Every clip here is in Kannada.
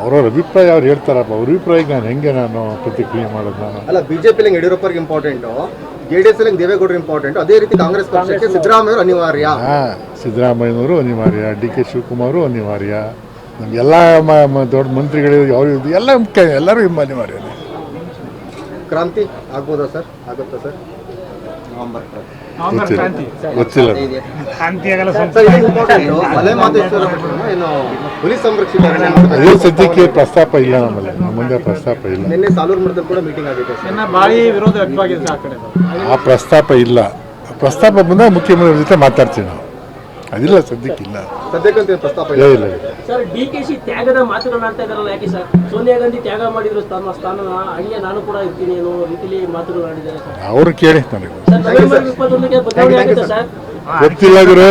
ಅವ್ರವ್ರ ಅಭಿಪ್ರಾಯ ಅವ್ರು ಹೇಳ್ತಾರಪ್ಪ. ಅವ್ರ ಅಭಿಪ್ರಾಯಕ್ಕೆ ನಾನು ಪ್ರತಿಕ್ರಿಯೆ ಮಾಡೋದು ನಾನು. ಅಲ್ಲ, ಬಿಜೆಪಿ ಯಡಿಯೂರಪ್ಪರಿಗೆ ಇಂಪಾರ್ಟೆಂಟು, JDS ದೇವೇಗೌಡರು ಇಂಪಾರ್ಟೆಂಟ್, ಅದೇ ರೀತಿ ಕಾಂಗ್ರೆಸ್ ಪಕ್ಷಕ್ಕೆ ಸಿದ್ದರಾಮಯ್ಯ ಅನಿವಾರ್ಯ. ಸಿದ್ದರಾಮಯ್ಯನವರು ಅನಿವಾರ್ಯ, DK ಶಿವಕುಮಾರು ಅನಿವಾರ್ಯ, ನಮಗೆಲ್ಲ ದೊಡ್ಡ ಮಂತ್ರಿಗಳು ಅವರು ಎಲ್ಲ ಮುಖ್ಯ, ಎಲ್ಲರೂ ಅನಿವಾರ್ಯ. ಕ್ರಾಂತಿ ಆಗ್ಬೋದಾ ಸರ್? ಆಗುತ್ತಾ ಸರ್? ಗೊತ್ತಿಲ್ಲ. ಹುಲಿ ಸಂರಕ್ಷಣೆ ಅದೇ ಸದ್ಯಕ್ಕೆ ಪ್ರಸ್ತಾಪ ಇಲ್ಲ, ನಮ್ಮಲ್ಲಿ ಮುಂದೆ ಪ್ರಸ್ತಾಪ ಇಲ್ಲ. ನಿನ್ನೆ ಸಾಲೂರು ಮಠದಲ್ಲಿ ಕೂಡ ಮೀಟಿಂಗ್ ಆಗಿದೆ ಸರ್. ಭಾರಿ ವಿರೋಧ ವ್ಯಕ್ತವಾಗಿದೆ ಆ ಕಡೆ. ಆ ಪ್ರಸ್ತಾಪ ಇಲ್ಲ. ಪ್ರಸ್ತಾಪ ಬಂದಾಗ ಮುಖ್ಯಮಂತ್ರಿ ಜೊತೆ ಮಾತಾಡ್ತೀವಿ ನಾವು. ಅದಿಲ್ಲ, ಸದ್ಯಕ್ಕಿಲ್ಲ. ಸದ್ಯಕ್ಕಂತ ಪ್ರಸ್ತಾಪ ಇಲ್ಲ. ಸರ್, DKC ತ್ಯಾಗದ ಮಾತುಗಳನ್ನ ಇದ್ದಾರಲ್ಲ, ಯಾಕೆ ಸರ್? ಸೋನಿಯಾ ಗಾಂಧಿ ತ್ಯಾಗ ಮಾಡಿದ್ರು ಸ್ಥಾನನ, ಹಂಗೆ ನಾನು ಕೂಡ ಇರ್ತೀನಿ ಅನ್ನೋ ರೀತಿಯಲ್ಲಿ ಮಾತುಗಳಾಡಿದ್ದಾರೆ ಸರ್. ಅವ್ರು ಕೇಳಿ ನನಗೆ ಸರ್, ನವೆಂಬರ್ 21ಕ್ಕೆ ಬದಲಾವಣೆ ಆಗುತ್ತೆ ಸರ್. ಗೊತ್ತಿಲ್ಲ ಗುರು.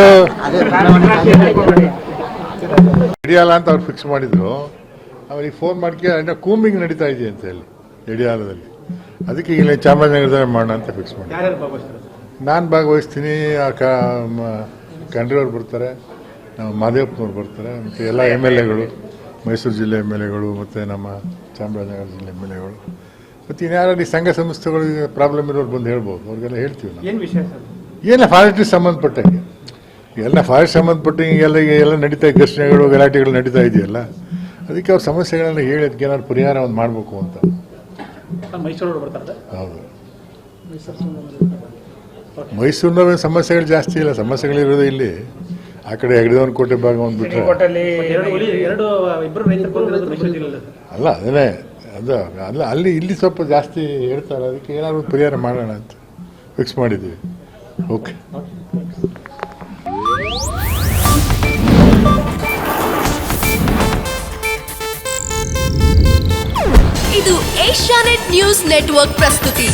ನಡೆಯಲ್ಲ ಅಂತ ಅವ್ರು ಫಿಕ್ಸ್ ಮಾಡಿದ್ರು. ಅವ್ರಿಗೆ ಫೋನ್ ಮಾಡ್ಕೆ ಕೂಂಬಿಂಗ್ ನಡೀತಾ ಇದೆ ಅಂತ ಹೇಳಿ ಯಡಿಯಾಲದಲ್ಲಿ. ಅದಕ್ಕೆ ಇಲ್ಲಿ ಚಾಮರಾಜನಗರದಲ್ಲಿ ಮಾಡೋಣ ಅಂತ ಫಿಕ್ಸ್ ಮಾಡಿ. ನಾನು ಭಾಗವಹಿಸ್ತೀನಿ. ಖಂಡ್ರೆಯವ್ರು ಬರ್ತಾರೆ, ನಮ್ಮ ಮಾದೇವಪ್ಪನವ್ರು ಬರ್ತಾರೆ, ಮತ್ತು ಎಲ್ಲ MLAಗಳು, ಮೈಸೂರು ಜಿಲ್ಲೆ MLAಗಳು, ಮತ್ತು ನಮ್ಮ ಚಾಮರಾಜನಗರ ಜಿಲ್ಲೆ MLAಗಳು, ಮತ್ತು ಇನ್ಯಾರಲ್ಲಿ ಸಂಘ ಸಂಸ್ಥೆಗಳಿಗೆ ಪ್ರಾಬ್ಲಮ್ ಇರೋರು ಬಂದು ಹೇಳ್ಬೋದು. ಅವ್ರಿಗೆಲ್ಲ ಹೇಳ್ತೀವಿ ನಾವು. ಏನು ವಿಷಯ ಸರ್? ಏನ ಫಾರೆಸ್ಟ್ಗೆ ಸಂಬಂಧಪಟ್ಟಂಗೆ ಎಲ್ಲ ಫಾರೆಸ್ಟ್ ಸಂಬಂಧಪಟ್ಟಂಗೆ ಎಲ್ಲ ನಡೀತಾ ಘರ್ಷಣೆಗಳು ಗಲಾಟೆಗಳು ನಡೀತಾ ಇದೆಯಲ್ಲ, ಅದಕ್ಕೆ ಅವ್ರ ಸಮಸ್ಯೆಗಳನ್ನ ಹೇಳಿ ಅದಕ್ಕೆ ಏನಾದ್ರು ಪರಿಹಾರ ಒಂದು ಮಾಡಬೇಕು ಅಂತ. ಮೈಸೂರು ಬರ್ತಾರೆ. ಹೌದು, ಮೈಸೂರಿನ ಸಮಸ್ಯೆಗಳು ಜಾಸ್ತಿ ಇಲ್ಲ, ಸಮಸ್ಯೆಗಳಿರೋದು ಇಲ್ಲಿ. ಆ ಕಡೆ ಹೆಗ್ಗಡದೇವನ ಕೋಟೆ ಭಾಗ ಒಂದು ಬಿಟ್ಟರೆ ಅಲ್ಲ, ಅದನ್ನೇ ಅಲ್ಲ, ಅಲ್ಲಿ ಇಲ್ಲಿ ಸ್ವಲ್ಪ ಜಾಸ್ತಿ ಹೇಳ್ತಾರೆ. ಅದಕ್ಕೆ ಏನಾದ್ರು ಒಂದು ಪರಿಹಾರ ಮಾಡೋಣ ಅಂತ ಫಿಕ್ಸ್ ಮಾಡಿದ್ದೀವಿ. ಓಕೆ. ಇದು ಏಷ್ಯಾನೆಟ್ ನ್ಯೂಸ್ ನೆಟ್ವರ್ಕ್ ಪ್ರಸ್ತುತಿ.